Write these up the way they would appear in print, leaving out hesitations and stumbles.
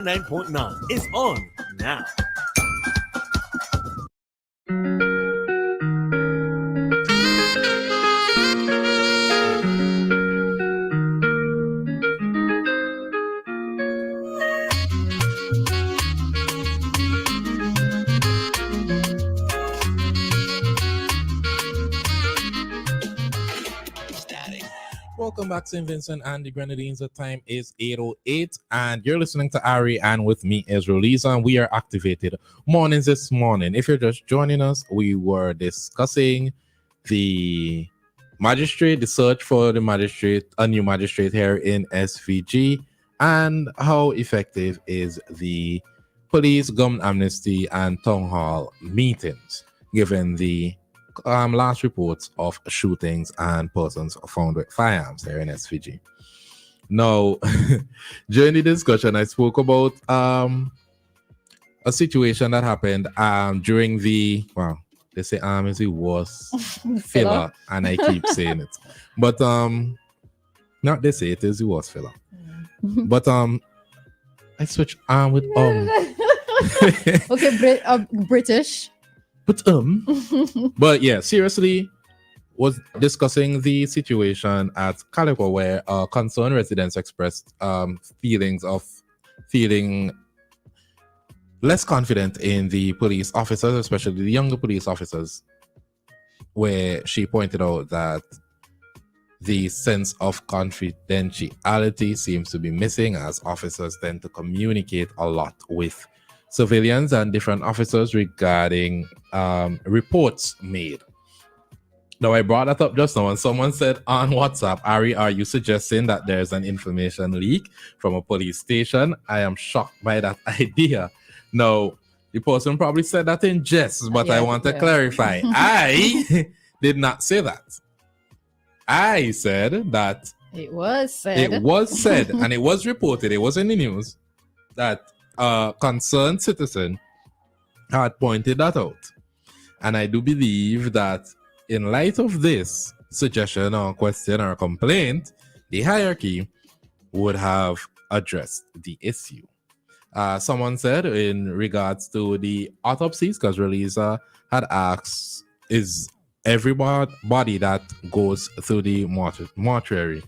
9.9 is on now. Welcome back, St. Vincent and the Grenadines. The time is 8:08, and you're listening to Ari, and with me is Roleza, and we are activated mornings this morning. If you're just joining us, we were discussing the magistrate, the search for the magistrate, a new magistrate here in SVG, and how effective is the police, government amnesty, and town hall meetings, given the last reports of shootings and persons found with firearms here in SVG. Now, during the discussion, I spoke about a situation that happened during the, well, they say is the worst filler, and I keep saying it. But not they say it is the worst filler. But I switched with Okay, British. But yeah, seriously, was discussing the situation at Calico where concerned residents expressed feeling less confident in the police officers, especially the younger police officers, where she pointed out that the sense of confidentiality seems to be missing, as officers tend to communicate a lot with civilians and different officers regarding reports made. Now, I brought that up just now, and someone said on WhatsApp, Ari, are you suggesting that there's an information leak from a police station? I am shocked by that idea. Now, the person probably said that in jest, but I want to clarify. I did not say that. I said that it was said, and it was reported, it was in the news, that a concerned citizen had pointed that out. And I do believe that in light of this suggestion or question or complaint, the hierarchy would have addressed the issue. Someone said in regards to the autopsies, because Roleza had asked, is everybody that goes through the mortuary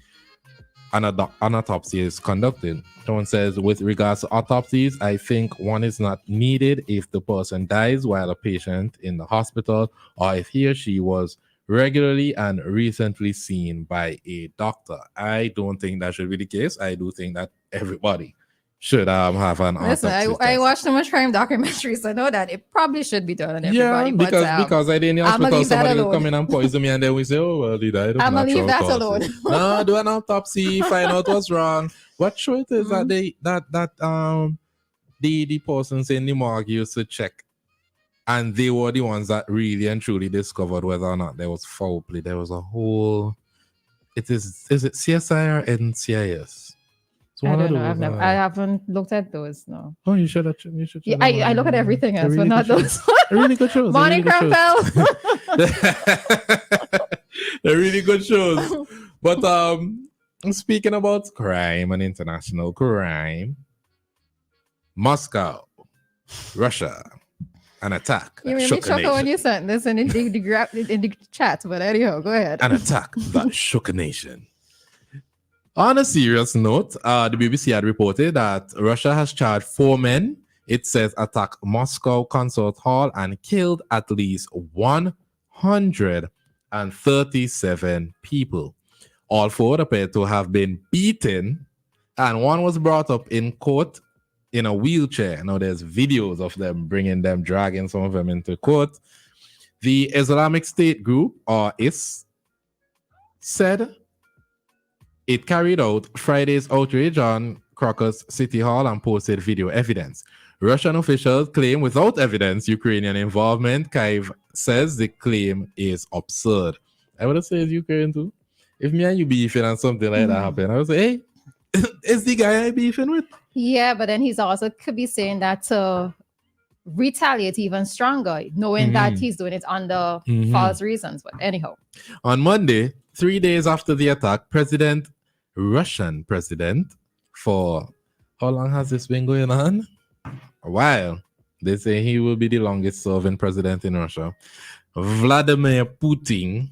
an autopsy is conducted? Someone says, with regards to autopsies, I think one is not needed if the person dies while a patient in the hospital, or if he or she was regularly and recently seen by a doctor. I don't think that should be the case. I do think that everybody should have an autopsy. I watched so much crime documentaries. I know that it probably should be done on everybody. Yeah, because I didn't in the hospital, somebody will come in and poison me, and then we say, oh, well, he died of I'm going to leave that causes. alone. No, do an autopsy, find out what's wrong. What sure it is that the persons in the morgue used to check, and they were the ones that really and truly discovered whether or not there was foul play. There was a whole, is it CSI or NCIS? I don't know. I haven't looked at those. No. Oh, you should. Yeah, I look at everything else, but not those. Really good shows. Morning Crampel. They're really good shows. But speaking about crime and international crime, Moscow, Russia, an attack. You made me chuckle when you sent this in the chat, but anyhow, go ahead. An attack that shook a nation. On a serious note, the BBC had reported that Russia has charged 4 men, it says, attacked Moscow Concert Hall and killed at least 137 people. All 4 appeared to have been beaten, and one was brought up in court in a wheelchair. Now, there's videos of them dragging some of them into court. The Islamic State group, or IS, said it carried out Friday's outrage on Crocus City Hall and posted video evidence. Russian officials claim without evidence Ukrainian involvement. Kyiv says the claim is absurd. I would say it's Ukraine too. If me and you beefing and something like that happen, I would say, hey, is the guy I beefing with? Yeah, but then he's also could be saying that to retaliate even stronger, knowing that he's doing it under false reasons. But anyhow. On Monday, 3 days after the attack, Russian president, for How long has this been going on? A while. They say he will be the longest serving president in Russia. Vladimir Putin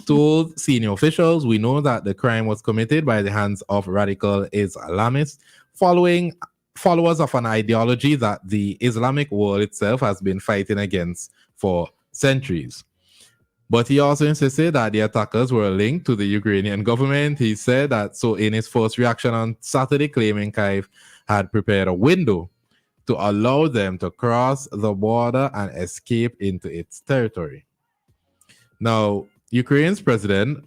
told senior officials, "We know that the crime was committed by the hands of radical Islamists following followers of an ideology that the Islamic world itself has been fighting against for centuries." But he also insisted that the attackers were linked to the Ukrainian government. He said that so in his first reaction on Saturday, claiming Kyiv had prepared a window to allow them to cross the border and escape into its territory. Now, Ukraine's president,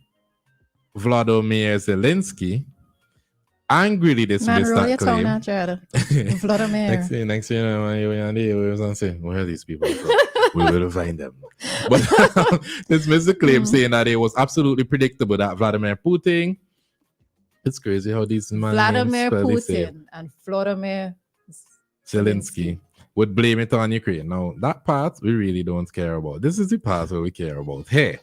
Volodymyr Zelensky, angrily dismissed that claim. Vladimir. Next thing you know, where are these people from? We will find them. But dismissed the claim, saying that it was absolutely predictable that Vladimir Putin. It's crazy how these men Vladimir Putin and Vladimir Zelensky would blame it on Ukraine. Now, that part we really don't care about. This is the part where we care about. Hey,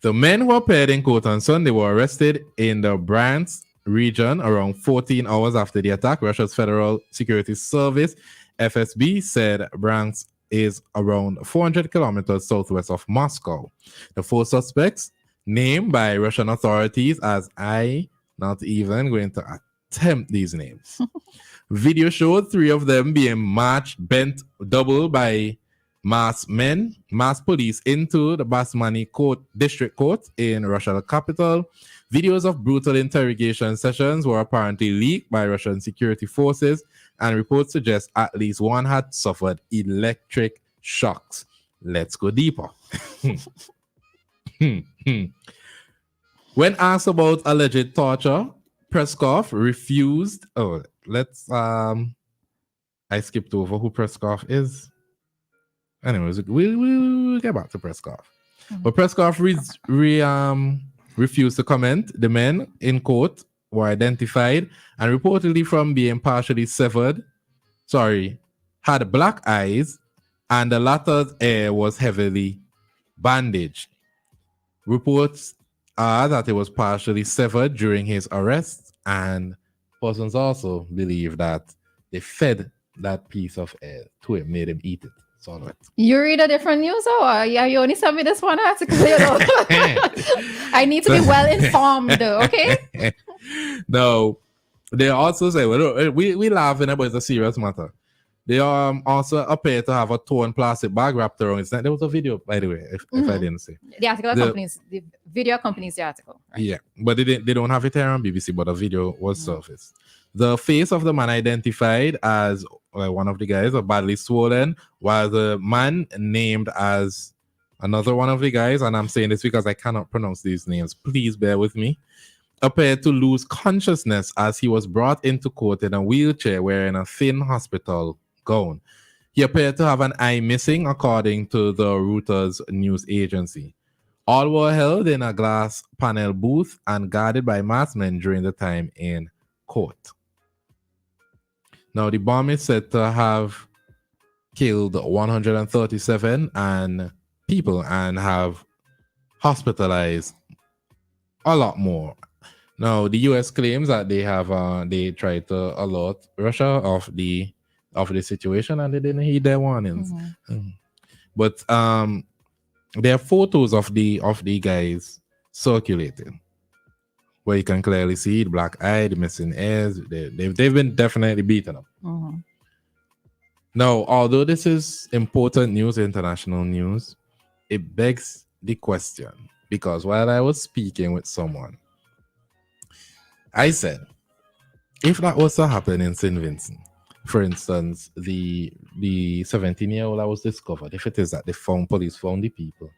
the men who appeared in court on Sunday were arrested in the Bryansk region around 14 hours after the attack. Russia's Federal Security Service, FSB, said Bryansk is around 400 kilometers southwest of Moscow. The four suspects, named by Russian authorities as I not even going to attempt these names. Video showed three of them being bent double by masked police into the Basmany district court in Russia's capital. Videos of brutal interrogation sessions were apparently leaked by Russian security forces, and reports suggest at least one had suffered electric shocks. Let's go deeper. When asked about alleged torture, Peskov refused. Oh, let's I skipped over who Peskov is. Anyways, we'll get back to Peskov. But Peskov refused to comment. The men in court were identified and reportedly from being partially severed. Had black eyes, and the latter's hair was heavily bandaged. Reports are that it was partially severed during his arrest, and persons also believe that they fed that piece of hair to him, made him eat it. So you read a different news, or yeah, you only sent me this one article. You know? I need to be well informed, okay? No, they also say, well, we laughing about it's a serious matter. They also appear to have a torn plastic bag wrapped around his neck. There was a video, by the way, if I didn't say. The article accompanies the video accompanies the article. Right? Yeah, but they don't have it here on BBC, but a video was surfaced. The face of the man identified as one of the guys are badly swollen, while the man named as another one of the guys, and I'm saying this because I cannot pronounce these names, please bear with me, appeared to lose consciousness as he was brought into court in a wheelchair wearing a thin hospital gown. He appeared to have an eye missing, according to the Reuters news agency. All were held in a glass panel booth and guarded by masked men during the time in court. Now, the bomb is said to have killed 137 people and have hospitalized a lot more. Now, the U.S. claims that they tried to alert Russia of the situation, and they didn't heed their warnings. But there are photos of the guys circulating, where you can clearly see the black eye, the missing ears. They've been definitely beaten up. Now, although this is important news, international news, it begs the question, because while I was speaking with someone, I said, if that was to happen in St. Vincent, for instance, the 17-year-old that was discovered, if it is that police found the people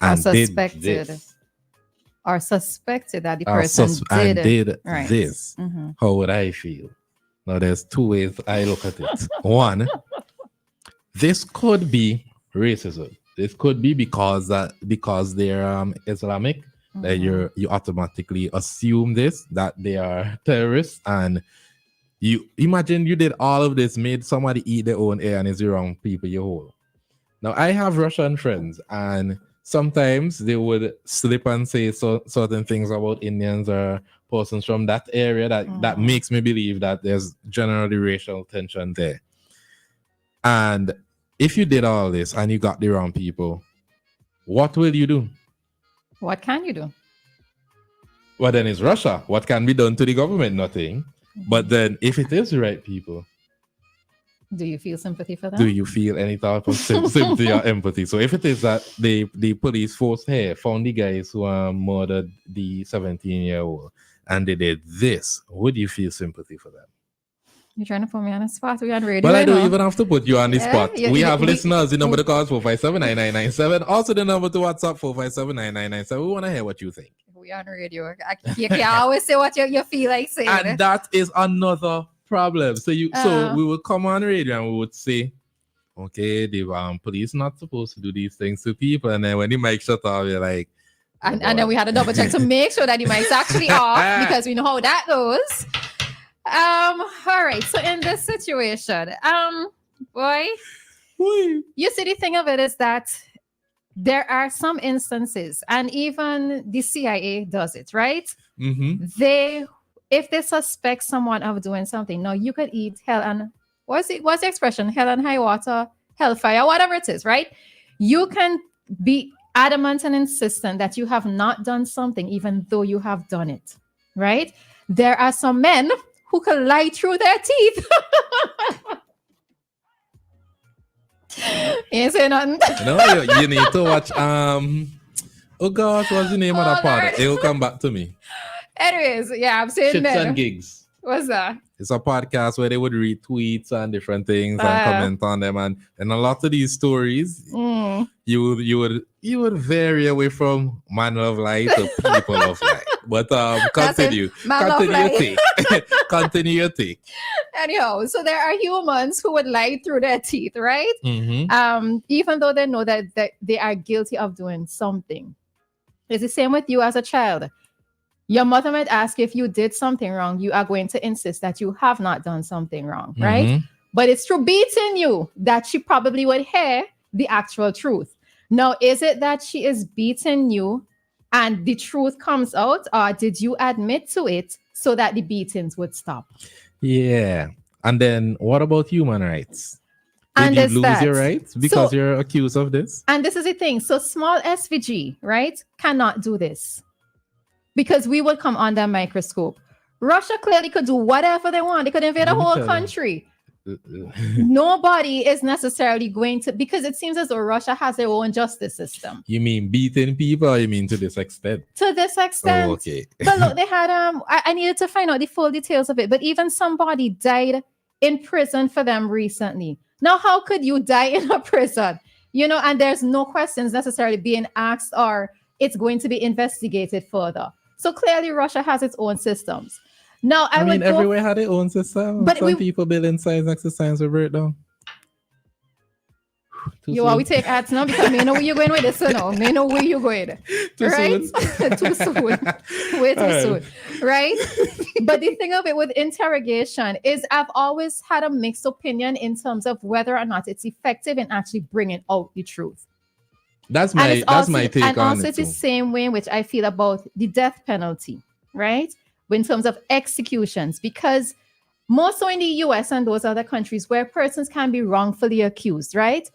and suspected that the person did this, how would I feel? Now, there's two ways I look at it. One, this could be racism. This could be because they're Islamic, that you automatically assume that they are terrorists, and you imagine you did all of this, made somebody eat their own hair, and it's the wrong people you hold. Now, I have Russian friends, and sometimes they would slip and say certain things about Indians or persons from that area that makes me believe that there's generally racial tension there. And if you did all this and you got the wrong people, what will you do? What can you do? Well, then it's Russia. What can be done to the government? Nothing. But then if it is the right people, do you feel sympathy for them? Do you feel any type of sympathy or empathy? So if it is that the police force here found the guys who murdered the 17-year-old and they did this, would you feel sympathy for them? You're trying to put me on a spot. We're on radio. Well, I don't even have to put you on the spot. We have listeners. The number to call is 457-9997. Also, the number to WhatsApp 457-9997. We want to hear what you think. We're on radio. You can always say what you feel like saying. And that is another problem. So we would come on radio and we would say, okay, the police not supposed to do these things to people. And then when the mic shut off, you're like, and then we had to double check to make sure that the mic's actually off, because we know how that goes. All right. So in this situation, you see, the thing of it is that there are some instances, and even the CIA does it, right? Mm-hmm. If they suspect someone of doing something, now you could eat hell and what's the expression? Hell and high water, hellfire, whatever it is, right? You can be adamant and insistent that you have not done something, even though you have done it, right? There are some men who can lie through their teeth. Ain't say nothing. No, you need to watch. Oh gosh, what's the name of that part? It will come back to me. Anyways, yeah, I'm saying Shits and Gigs. What's that? It's a podcast where they would read tweets and different things and comment on them, and a lot of these stories, you would vary away from man of light to people of light. But continue your take. Anyhow, so there are humans who would lie through their teeth, right? Mm-hmm. Even though they know that they are guilty of doing something. It's the same with you as a child. Your mother might ask if you did something wrong. You are going to insist that you have not done something wrong, right? Mm-hmm. But it's through beating you that she probably would hear the actual truth. Now, is it that she is beating you and the truth comes out, or did you admit to it so that the beatings would stop? Yeah. And then what about human rights? Did you lose your rights because you're accused of this? And this is the thing. So small SVG, right, cannot do this, because we would come under a microscope. Russia clearly could do whatever they want. They could invade a whole country. Nobody is necessarily going to, because it seems as though Russia has their own justice system. You mean beating people, or you mean to this extent? To this extent. Oh, okay. But look, they had I needed to find out the full details of it, but even somebody died in prison for them recently. Now, how could you die in a prison? And there's no questions necessarily being asked, or it's going to be investigated further. So clearly Russia has its own systems. Now, I mean, everywhere had their own system. But some people building science next to science will break down. We take ads now, because me know where you're going with this, so no. Me know where you're going. Right? Too soon. Way too soon. Right? But the thing of it with interrogation is I've always had a mixed opinion in terms of whether or not it's effective in actually bringing out the truth. That's my take on it. And also it's the same way in which I feel about the death penalty, right? In terms of executions, because more so in the US and those other countries where persons can be wrongfully accused, right?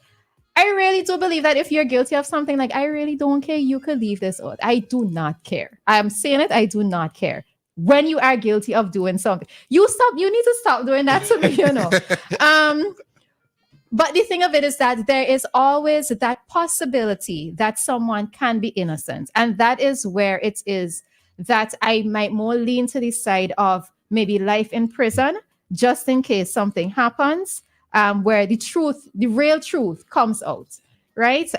I really do believe that if you're guilty of something, like, I really don't care, you could leave this out. I do not care. I am saying it, I do not care. When you are guilty of doing something, you need to stop doing that to me, But the thing of it is that there is always that possibility that someone can be innocent. And that is where it is that I might more lean to the side of maybe life in prison, just in case something happens, where the real truth comes out, right?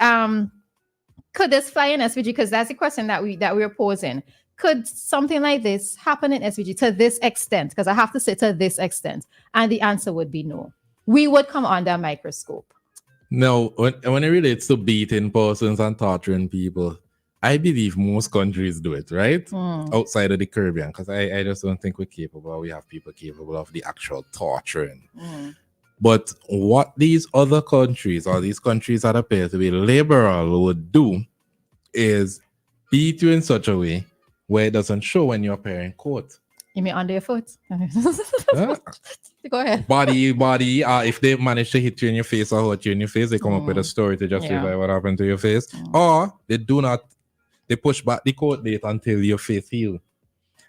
Could this fly in SVG? Because that's the question that we're posing. Could something like this happen in SVG to this extent? Because I have to say to this extent. And the answer would be no. We would come under a microscope. No, when it relates to beating persons and torturing people, I believe most countries do it, right? Outside of the Caribbean, because I just don't think we're capable. We have people capable of the actual torturing. But what these other countries, or these countries that appear to be liberal, would do is beat you in such a way where it doesn't show when you appear in court. You mean under your foot? Huh? Go ahead. Body. If they manage to hit you in your face or hurt you in your face, they come up with a story to justify what happened to your face. Or they push back the court date until your face heals.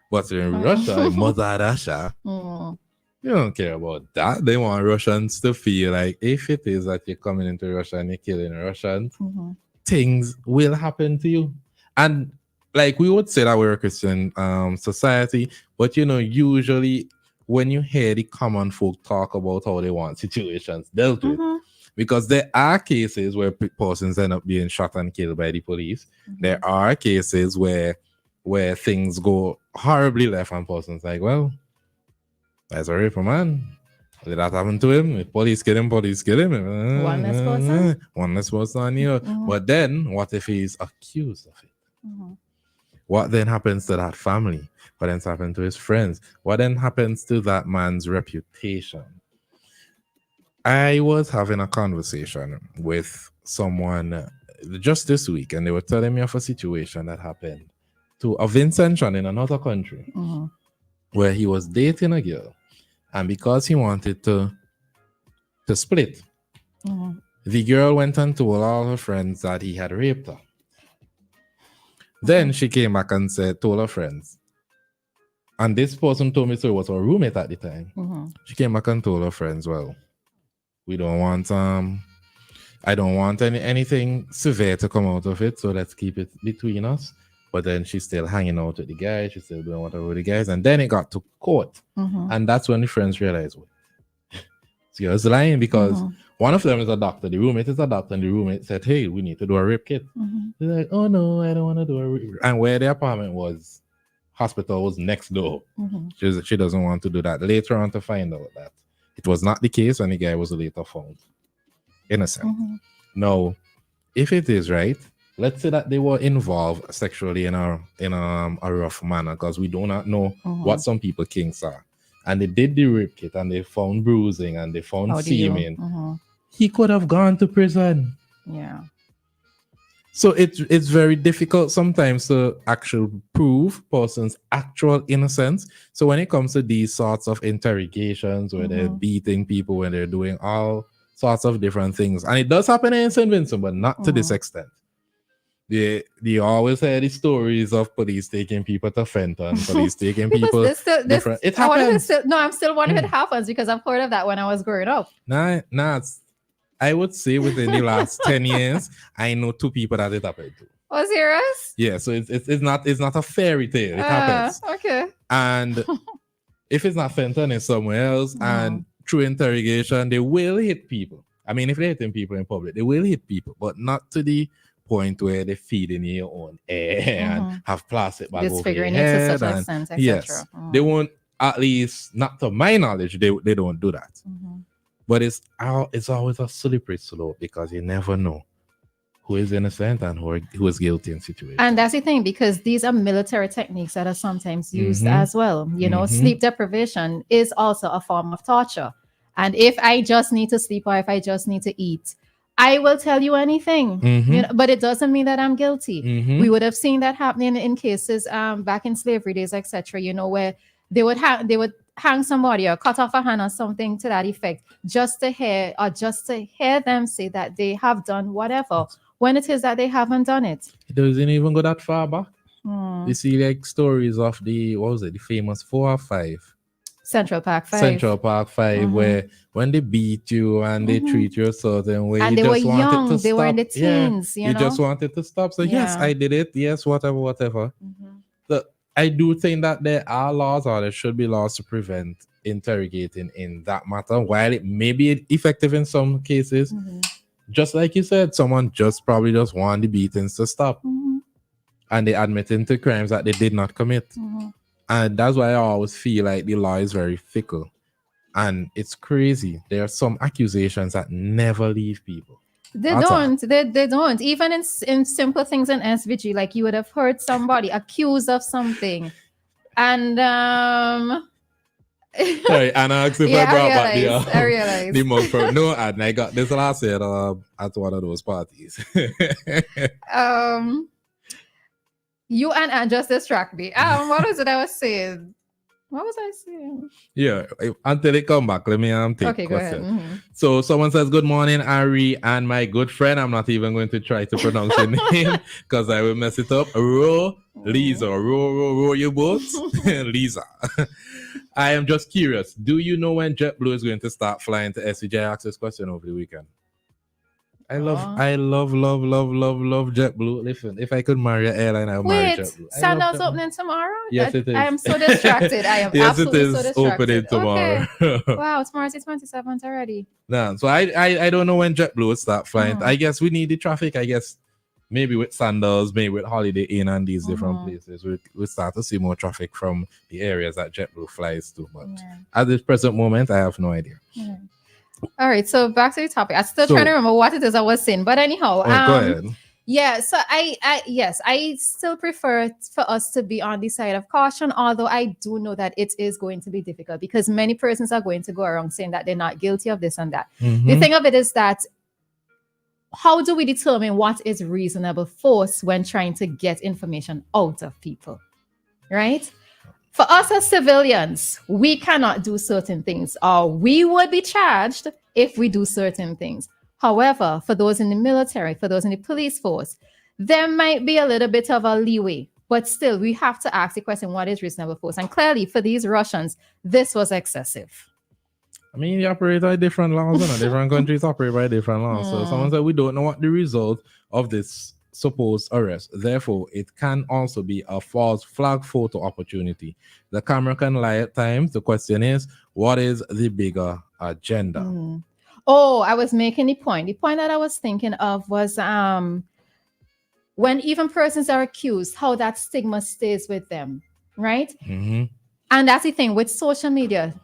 But in Russia, Mother Russia, you don't care about that. They want Russians to feel like if it is that you're coming into Russia and you're killing Russians, things will happen to you. And like we would say that we're a Christian society, but usually when you hear the common folk talk about how they want situations dealt with, because there are cases where persons end up being shot and killed by the police. There are cases where things go horribly left and persons like, well, that's a rape man. Did that happen to him? If police kill him. One less person on you. But then, what if he's accused of it? What then happens to that family? What then happens to his friends? What then happens to that man's reputation? I was having a conversation with someone just this week, and they were telling me of a situation that happened to a Vincent in another country, where he was dating a girl, and because he wanted to split, the girl went and told all her friends that he had raped her. Then she came back and told her friends, and this person told me so it was her roommate at the time. She came back and told her friends, well, we don't want I don't want anything severe to come out of it, so let's keep it between us. But then she's still hanging out with the guys, she's still doing whatever with the guys, and then it got to court, and that's when the friends realized, well, she was lying, because one of them is a doctor, the roommate is a doctor, and the roommate said, hey, we need to do a rape kit. They're like, oh no, I don't want to do a rape. And where the apartment was, hospital was next door. She doesn't want to do that. Later on to find out that it was not the case, and the guy was later found innocent. Now, if it is right, let's say that they were involved sexually in a rough manner, because we do not know what some people kinks are. And they did the rape kit, and they found bruising, and they found semen. He could have gone to prison. Yeah. So it's very difficult sometimes to actually prove person's actual innocence. So when it comes to these sorts of interrogations, where they're beating people, when they're doing all sorts of different things, and it does happen in St. Vincent, but not to this extent. They always hear the stories of police taking people to Fenton, police taking people different. It happens. I'm still wondering if it happens, because I've heard of that when I was growing up. I would say within the last 10 years, I know 2 people that it happened to. Oh, serious? Yeah, so it's not a fairy tale. It happens. Okay. And if it's not Fenton, it's somewhere else. And through interrogation, they will hit people. I mean, if they're hitting people in public, they will hit people, but not to the point where they feed in your own air and have plastic bag over your head. To such an extent, etc. Yes, they won't. At least, not to my knowledge, they don't do that. But it's always a slippery slope, because you never know who is innocent and who is guilty in situations. And that's the thing, because these are military techniques that are sometimes used as well. Sleep deprivation is also a form of torture. And if I just need to sleep, or if I just need to eat, I will tell you anything. But it doesn't mean that I'm guilty. We would have seen that happening in cases back in slavery days, etc. Where they would hang somebody or cut off a hand or something to that effect, just to hear them say that they have done whatever, when it is that they haven't done it. It doesn't even go that far back. You see, like, stories of the famous 4 or 5 Central Park 5, where when they beat you and they treat you a certain way, and you they were just wanted young, to they stop. were in the teens, you just wanted to stop. So yes, I did it. Yes, whatever. So I do think that there are laws, or there should be laws, to prevent interrogating in that matter. While it may be effective in some cases, just like you said, someone probably just want the beatings to stop, and they admit into crimes that they did not commit. And that's why I always feel like the law is very fickle. And it's crazy. There are some accusations that never leave people. They don't. Even in simple things in SVG, like you would have heard somebody accused of something. And sorry, Anna asked if I brought back I realized. the mug from no, and I got this last year at one of those parties. You and just distract me. What was it I was saying? What was I saying? Yeah, until they come back, let me take Okay, go ahead. question. Mhm. So someone says, "Good morning, Ari, and my good friend." I'm not even going to try to pronounce your name because I will mess it up. Lisa, row your boats, Lisa. I am just curious. Do you know when JetBlue is going to start flying to SVG? I asked this question over the weekend. I love JetBlue. Listen, if I could marry an airline, I would marry Wait, JetBlue. I love Sandals JetBlue. opening tomorrow? Yes, it is. I am so distracted. I am yes, it absolutely is so distracted. opening tomorrow. Okay. Wow, tomorrow's the 27th already. Nah, so I don't know when JetBlue will start flying. I guess we need the traffic. I guess maybe with Sandals, maybe with Holiday Inn and these different places, we start to see more traffic from the areas that JetBlue flies to. But at this present moment, I have no idea. Yeah. All right, so back to the topic. I'm still trying to remember what it is I was saying, but anyhow, go ahead. Yeah, so I still prefer for us to be on the side of caution, although I do know that it is going to be difficult because many persons are going to go around saying that they're not guilty of this and that. The thing of it is that how do we determine what is reasonable force when trying to get information out of people, right? For us as civilians, we cannot do certain things, or we would be charged if we do certain things. However, for those in the military, for those in the police force, there might be a little bit of a leeway, but still, we have to ask the question, what is reasonable force? And clearly, for these Russians, this was excessive. I mean, you operate by different laws, and different countries operate by different laws. So someone said, we don't know what the result of this supposed arrest. Therefore, it can also be a false flag photo opportunity. The camera can lie at times. The question is, what is the bigger agenda? Oh, I was making the point. The point that I was thinking of was when even persons are accused, how that stigma stays with them, right? And that's the thing with social media.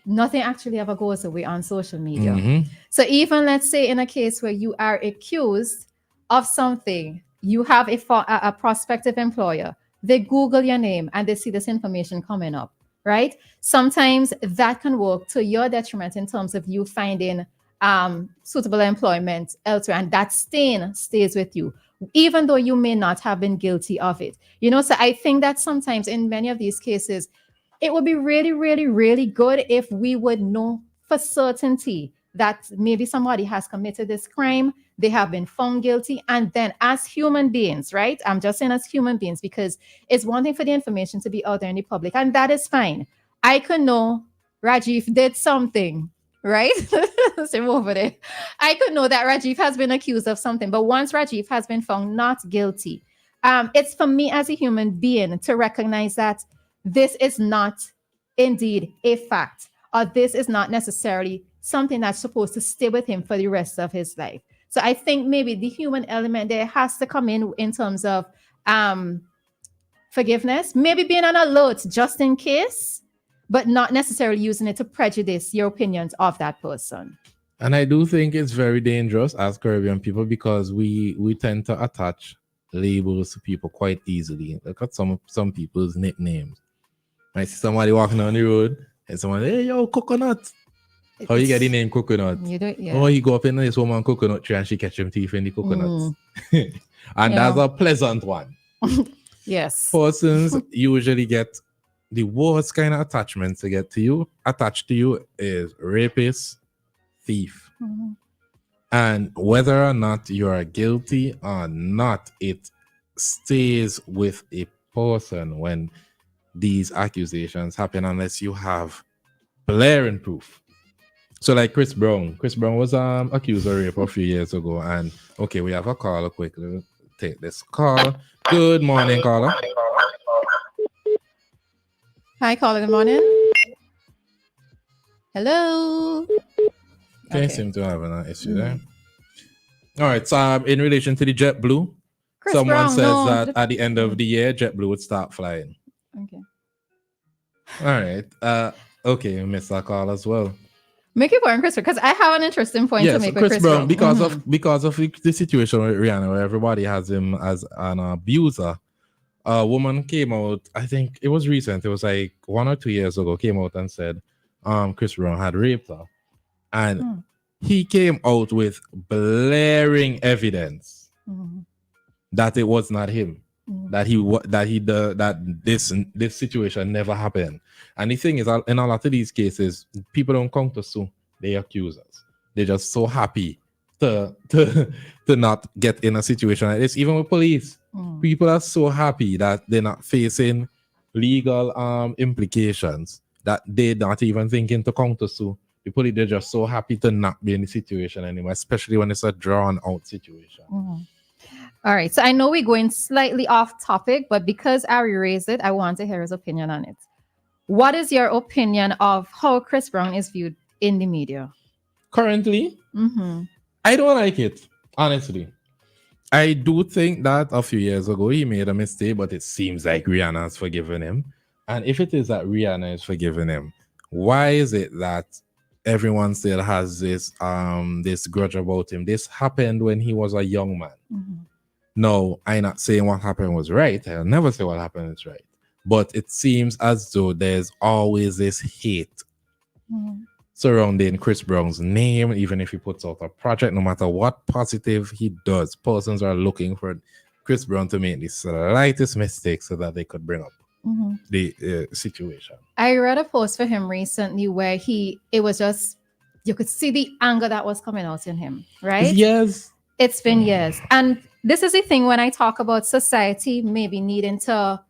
Nothing actually ever goes away on social media. So even let's say in a case where you are accused of something, you have a prospective employer, they Google your name and they see this information coming up, right? Sometimes that can work to your detriment in terms of you finding suitable employment elsewhere, and that stain stays with you, even though you may not have been guilty of it. So I think that sometimes in many of these cases, it would be really, really, really good if we would know for certainty that maybe somebody has committed this crime, they have been found guilty, and then as human beings, right? I'm just saying as human beings, because it's one thing for the information to be out there in the public, and that is fine. I could know Rajiv did something, right? Same over there. I could know that Rajiv has been accused of something, but once Rajiv has been found not guilty, it's for me as a human being to recognize that this is not indeed a fact, or this is not necessarily something that's supposed to stay with him for the rest of his life. So I think maybe the human element there has to come in terms of forgiveness, maybe being on alert just in case, but not necessarily using it to prejudice your opinions of that person. And I do think it's very dangerous as Caribbean people because we tend to attach labels to people quite easily. Look at some people's nicknames. I see somebody walking down the road and someone, hey, yo, coconut. How you get the name coconut? You do, yeah. Oh, he go up in this woman coconut tree and she catch him teeth in the coconuts. And that's a pleasant one. Yes. Persons usually get the worst kind of attachments to get to you. Attached to you is rapist, thief. And whether or not you are guilty or not, it stays with a person when these accusations happen unless you have blaring proof. So like Chris Brown was accused of rape a few years ago, and okay, we have a caller. Quickly take this call. Good morning, caller. Hi, caller. Good morning. Hello. Okay, seem to have an issue there. All right, so in relation to the JetBlue, someone says that at the end of the year, JetBlue would start flying. Okay. All right. Okay, we missed that call as well. Make it point, Chris, because I have an interesting point to make with Chris Brown. Because of the situation with Rihanna, where everybody has him as an abuser. A woman came out, I think it was recent, it was like 1 or 2 years ago, came out and said Chris Brown had raped her. And he came out with blaring evidence that it was not him. that this situation never happened. And the thing is, in a lot of these cases, people don't come to sue; they accuse us. They're just so happy to not get in a situation like this. Even with police, people are so happy that they're not facing legal implications that they're not even thinking to counter sue. The police, they're just so happy to not be in the situation anymore, especially when it's a drawn out situation. All right. So I know we're going slightly off topic, but because Ari raised it, I want to hear his opinion on it. What is your opinion of how Chris Brown is viewed in the media? Currently, I don't like it, honestly. I do think that a few years ago he made a mistake, but it seems like Rihanna has forgiven him. And if it is that Rihanna is forgiving him, why is it that everyone still has this grudge about him? This happened when he was a young man. No, I'm not saying what happened was right. I'll never say what happened is right. But it seems as though there's always this hate surrounding Chris Brown's name, even if he puts out a project, no matter what positive he does, persons are looking for Chris Brown to make the slightest mistake so that they could bring up the situation. I read a post for him recently where it was just, you could see the anger that was coming out in him, right? Yes. It's been years. And this is the thing when I talk about society maybe needing to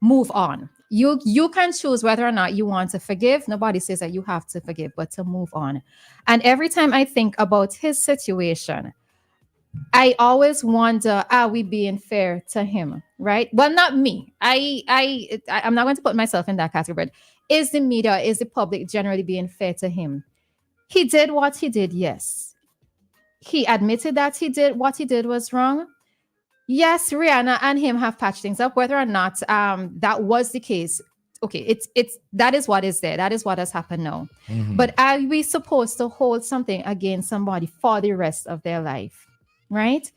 move on. You can choose whether or not you want to forgive. Nobody says that you have to forgive, but to move on. And every time I think about his situation, I always wonder, are we being fair to him? Right? Well, not me. I'm not going to put myself in that category. But is the media, is the public generally being fair to him? He did what he did, yes. He admitted that what he did was wrong. Yes, Rihanna and him have patched things up. Whether or not that was the case, okay, it's that is what is there. That is what has happened now. But are we supposed to hold something against somebody for the rest of their life? Right?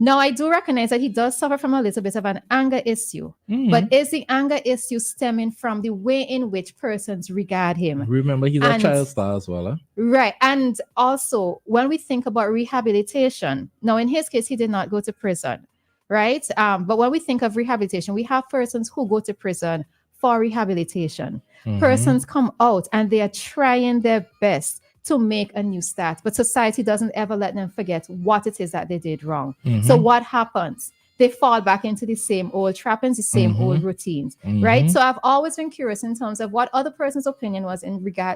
Now, I do recognize that he does suffer from a little bit of an anger issue. But is the anger issue stemming from the way in which persons regard him? Remember, he's a child star as well. Huh? Right. And also, when we think about rehabilitation, now in his case, he did not go to prison. Right. But when we think of rehabilitation, we have persons who go to prison for rehabilitation. Persons come out and they are trying their best to make a new start. But society doesn't ever let them forget what it is that they did wrong. So what happens? They fall back into the same old trappings, the same old routines, right? So I've always been curious in terms of what other person's opinion was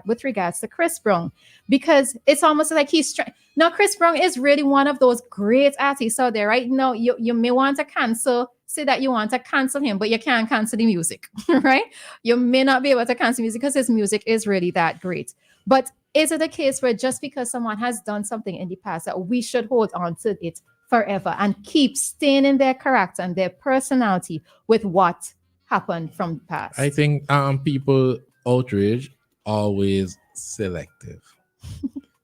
with regards to Chris Brown, because it's almost like now Chris Brown is really one of those great artists out there, right? Now you may want to say that you want to cancel him, but you can't cancel the music, right? You may not be able to cancel music because his music is really that great. But is it a case where just because someone has done something in the past that we should hold on to it forever and keep staying in their character and their personality with what happened from the past? I think people outrage always selective.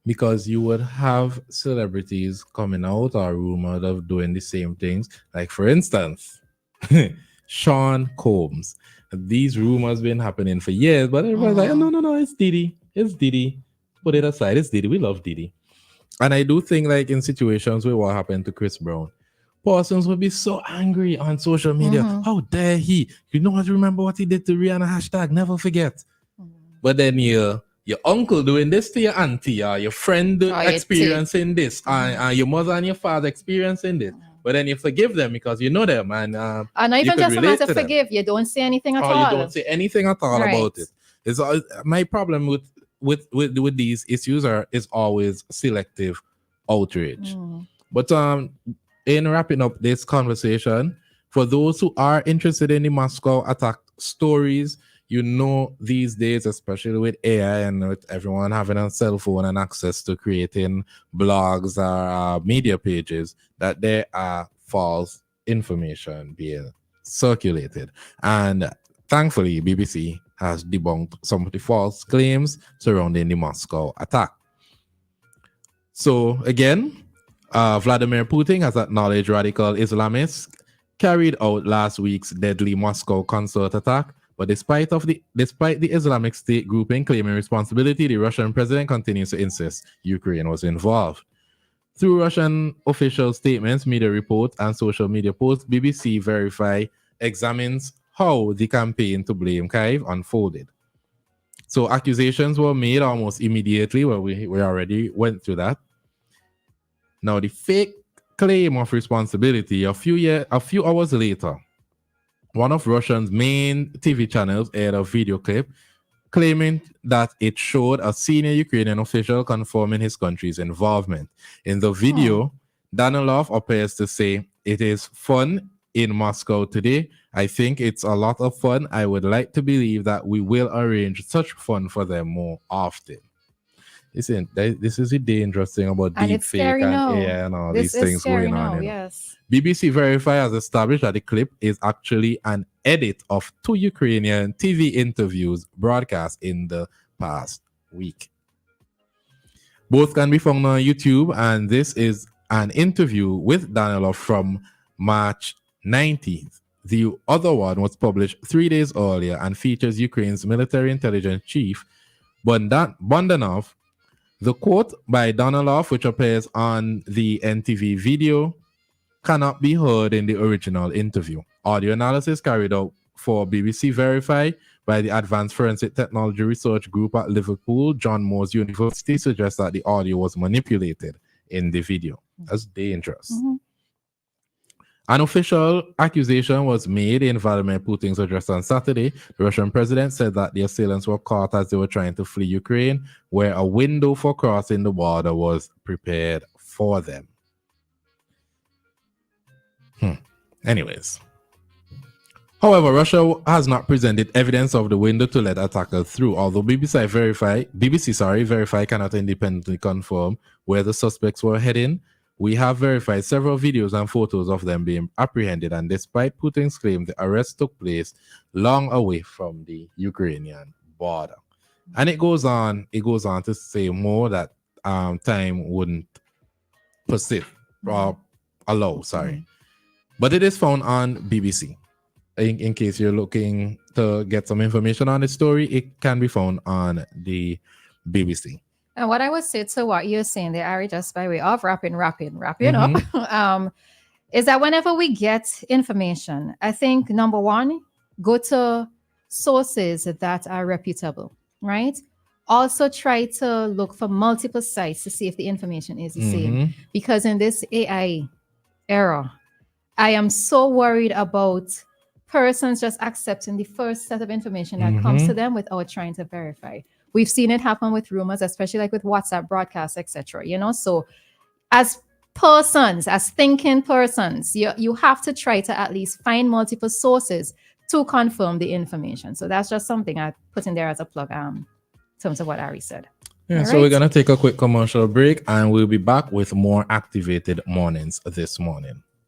Because you would have celebrities coming out or rumored of doing the same things. Like, for instance, Sean Combs. These rumors been happening for years, but everybody's like, no, it's Diddy. It's Diddy. Put it aside. It's Diddy. We love Diddy. And I do think, like, in situations where what happened to Chris Brown, persons would be so angry on social media. How dare he? You know what? Remember what he did to Rihanna? # never forget. But then your uncle doing this to your auntie, or your friend experiencing this, and your mother and your father experiencing this. But then you forgive them because you know them, and not even just a matter of forgive. You don't say anything at all. You don't say anything at all about it. It's my problem with these issues is always selective outrage. But in wrapping up this conversation, for those who are interested in the Moscow attack stories, you know, these days, especially with AI and with everyone having a cell phone and access to creating blogs or media pages, that there are false information being circulated. And thankfully, BBC has debunked some of the false claims surrounding the Moscow attack. So again, Vladimir Putin has acknowledged radical Islamists carried out last week's deadly Moscow concert attack. But despite the Islamic State grouping claiming responsibility, the Russian president continues to insist Ukraine was involved. Through Russian official statements, media reports, and social media posts, BBC Verify examines how the campaign to blame Kyiv unfolded. So accusations were made almost immediately. Well, we already went through that. Now, the fake claim of responsibility a few hours later, one of Russia's main TV channels aired a video clip claiming that it showed a senior Ukrainian official confirming his country's involvement. In the video, Danilov appears to say, "It is fun in Moscow today. I think it's a lot of fun. I would like to believe that we will arrange such fun for them more often." Listen, this is a dangerous thing about deep fake and AI and all these things going on. Yes. BBC Verify has established that the clip is actually an edit of 2 Ukrainian TV interviews broadcast in the past week. Both can be found on YouTube, and this is an interview with Danilov from March 19th. The other one was published 3 days earlier and features Ukraine's military intelligence chief, Bondanov. The quote by Danilov, which appears on the NTV video, cannot be heard in the original interview. Audio analysis carried out for BBC Verify by the Advanced Forensic Technology Research Group at Liverpool, John Moores University, suggests that the audio was manipulated in the video. That's dangerous. Mm-hmm. An official accusation was made in Vladimir Putin's address on Saturday. The Russian president said that the assailants were caught as they were trying to flee Ukraine, where a window for crossing the border was prepared for them. Anyways. However, Russia has not presented evidence of the window to let attackers through, although BBC Verify cannot independently confirm where the suspects were heading. We have verified several videos and photos of them being apprehended, and despite Putin's claim, the arrest took place long away from the Ukrainian border. And it goes on to say more that time wouldn't persist or allow, But it is found on BBC. In case you're looking to get some information on the story, it can be found on the BBC. And what I would say to what you're saying there, Ari, just by way of wrapping up, is that whenever we get information, I think number one, go to sources that are reputable, right? Also try to look for multiple sites to see if the information is the same. Because in this AI era, I am so worried about persons just accepting the first set of information that comes to them without trying to verify. We've seen it happen with rumors, especially like with WhatsApp broadcasts, etc. So as persons, as thinking persons, you have to try to at least find multiple sources to confirm the information. So that's just something I put in there as a plug in terms of what Ari said. Yeah, so we're going to take a quick commercial break, and we'll be back with more Activated Mornings this morning.